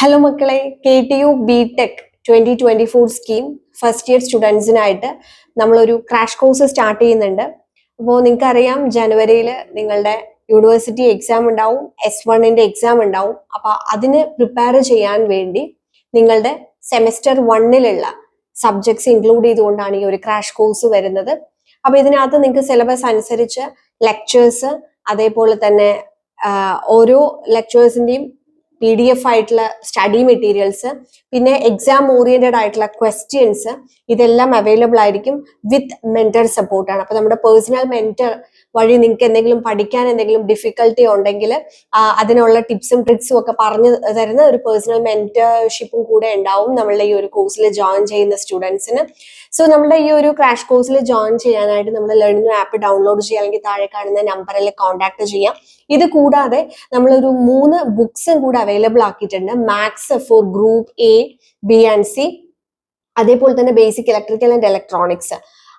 Hello മക്കളെ, KTU BTech 2024 scheme first year സ്റ്റുഡൻസിനായിട്ട് നമ്മളൊരു ക്രാഷ് കോഴ്സ് സ്റ്റാർട്ട് ചെയ്യുന്നുണ്ട്. അപ്പോൾ നിങ്ങൾക്കറിയാം, ജനുവരിയിൽ നിങ്ങളുടെ യൂണിവേഴ്സിറ്റി എക്സാം ഉണ്ടാവും, S1 എക്സാം ഉണ്ടാവും. അപ്പോൾ അതിന് പ്രിപ്പയർ ചെയ്യാൻ വേണ്ടി നിങ്ങളുടെ സെമസ്റ്റർ 1 സബ്ജക്ട്സ് ഇൻക്ലൂഡ് ചെയ്തുകൊണ്ടാണ് ഈ ഒരു ക്രാഷ് കോഴ്സ് വരുന്നത്. അപ്പോൾ ഇതിനകത്ത് നിങ്ങൾക്ക് സിലബസ് അനുസരിച്ച് ലെക്ചേഴ്സ്, അതേപോലെ തന്നെ ഓരോ ലെക്ചേഴ്സിന്റെയും PDF ആയിട്ടുള്ള സ്റ്റഡി മെറ്റീരിയൽസ്, പിന്നെ എക്സാം ഓറിയന്റഡ് ആയിട്ടുള്ള ക്വസ്റ്റ്യൻസ്, ഇതെല്ലാം അവൈലബിൾ ആയിരിക്കും വിത്ത് മെന്റർ സപ്പോർട്ടാണ്. അപ്പൊ നമ്മുടെ പേഴ്സണൽ മെന്റർ വഴി നിങ്ങൾക്ക് എന്തെങ്കിലും പഠിക്കാൻ എന്തെങ്കിലും ഡിഫിക്കൽട്ടി ഉണ്ടെങ്കിൽ അതിനുള്ള ടിപ്സും ട്രിക്സും ഒക്കെ പറഞ്ഞു തരുന്ന ഒരു പേഴ്സണൽ മെന്റർഷിപ്പും കൂടെ ഉണ്ടാവും നമ്മളുടെ ഈ ഒരു കോഴ്സിൽ ജോയിൻ ചെയ്യുന്ന സ്റ്റുഡൻസിന്. സോ നമ്മുടെ ഈ ഒരു ക്രാഷ് കോഴ്സിൽ ജോയിൻ ചെയ്യാനായിട്ട് നമ്മൾ ലേണിംഗ് ആപ്പ് ഡൗൺലോഡ് ചെയ്യുക, അല്ലെങ്കിൽ താഴെ കാണുന്ന നമ്പറിൽ കോൺടാക്ട് ചെയ്യാം. ഇത് കൂടാതെ നമ്മളൊരു 3 ബുക്സും കൂടെ അവൈലബിൾ ആക്കിയിട്ടുണ്ട്. Maths for group A, B and C, അതേപോലെ തന്നെ ബേസിക് ഇലക്ട്രിക്കൽ ആൻഡ് ഇലക്ട്രോണിക്സ്,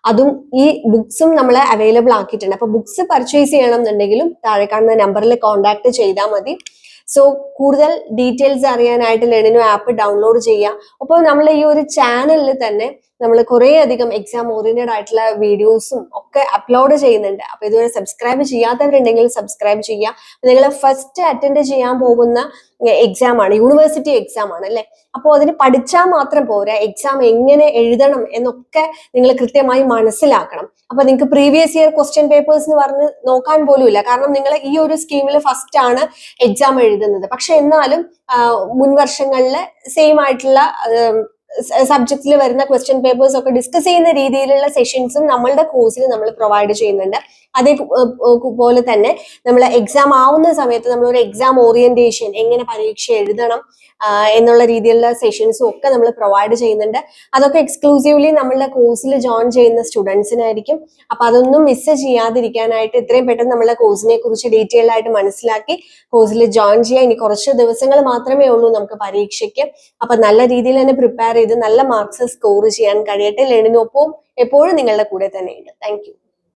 അതും ഈ ബുക്സും നമ്മൾ അവൈലബിൾ ആക്കിയിട്ടുണ്ട്. അപ്പൊ ബുക്സ് പർച്ചേസ് ചെയ്യണം എന്നുണ്ടെങ്കിലും താഴെ കാണുന്ന നമ്പറിൽ കോൺടാക്ട് ചെയ്താൽ മതി. സോ കൂടുതൽ ഡീറ്റെയിൽസ് അറിയാനായിട്ട് ലെണിനോ ആപ്പ് ഡൗൺലോഡ് ചെയ്യാം. അപ്പോൾ നമ്മൾ ഈ ഒരു ചാനലിൽ തന്നെ നമ്മൾ കുറേ അധികം എക്സാം ഓറിയന്റഡ് ആയിട്ടുള്ള വീഡിയോസും ഒക്കെ അപ്ലോഡ് ചെയ്യുന്നുണ്ട്. അപ്പൊ ഇതുവരെ സബ്സ്ക്രൈബ് ചെയ്യാത്തവരുണ്ടെങ്കിൽ സബ്സ്ക്രൈബ് ചെയ്യാം. നിങ്ങൾ ഫസ്റ്റ് അറ്റൻഡ് ചെയ്യാൻ പോകുന്ന എക്സാം ആണ്, യൂണിവേഴ്സിറ്റി എക്സാം ആണ് അല്ലെ. അപ്പോൾ അതിന് പഠിച്ചാൽ മാത്രം പോരാ, എക്സാം എങ്ങനെ എഴുതണം എന്നൊക്കെ നിങ്ങൾ കൃത്യമായി മനസ്സിലാക്കണം. അപ്പൊ നിങ്ങൾക്ക് പ്രീവിയസ് ഇയർ ക്വസ്റ്റ്യൻ പേപ്പേഴ്സ് എന്ന് പറഞ്ഞ് നോക്കാൻ പോലും ഇല്ല, കാരണം നിങ്ങൾ ഈ ഒരു സ്കീമിൽ ഫസ്റ്റ് ആണ് എക്സാം എഴുതുന്നത്. പക്ഷെ എന്നാലും മുൻ വർഷങ്ങളിൽ സെയിം ആയിട്ടുള്ള സബ്ജക്റ്റിൽ വരുന്ന ക്വസ്റ്റ്യൻ പേപ്പേഴ്സ് ഒക്കെ ഡിസ്കസ് ചെയ്യുന്ന രീതിയിലുള്ള സെഷൻസും നമ്മളുടെ കോഴ്സിൽ നമ്മൾ പ്രൊവൈഡ് ചെയ്യുന്നുണ്ട്. അതേപോലെ തന്നെ നമ്മൾ എക്സാം ആവുന്ന സമയത്ത് നമ്മളൊരു എക്സാം ഓറിയന്റേഷൻ, എങ്ങനെ പരീക്ഷ എഴുതണം എന്നുള്ള രീതിയിലുള്ള സെഷൻസും ഒക്കെ നമ്മൾ പ്രൊവൈഡ് ചെയ്യുന്നുണ്ട്. അതൊക്കെ എക്സ്ക്ലൂസീവ്ലി നമ്മളുടെ കോഴ്സിൽ ജോയിൻ ചെയ്യുന്ന സ്റ്റുഡൻസിനായിരിക്കും. അപ്പൊ അതൊന്നും മിസ് ചെയ്യാതിരിക്കാനായിട്ട് എത്രയും പെട്ടെന്ന് നമ്മളെ കോഴ്സിനെ കുറിച്ച് ഡീറ്റെയിൽ ആയിട്ട് മനസ്സിലാക്കി കോഴ്സിൽ ജോയിൻ ചെയ്യാം. ഇനി കുറച്ച് ദിവസങ്ങൾ മാത്രമേ ഉള്ളൂ നമുക്ക് പരീക്ഷയ്ക്ക്. അപ്പൊ നല്ല രീതിയിൽ തന്നെ പ്രിപ്പയർ ചെയ്ത് നല്ല മാർക്സ് സ്കോർ ചെയ്യാൻ കഴിയട്ടെ. ലെണിനൊപ്പം എപ്പോഴും നിങ്ങളുടെ കൂടെ തന്നെയുണ്ട്. Thank you.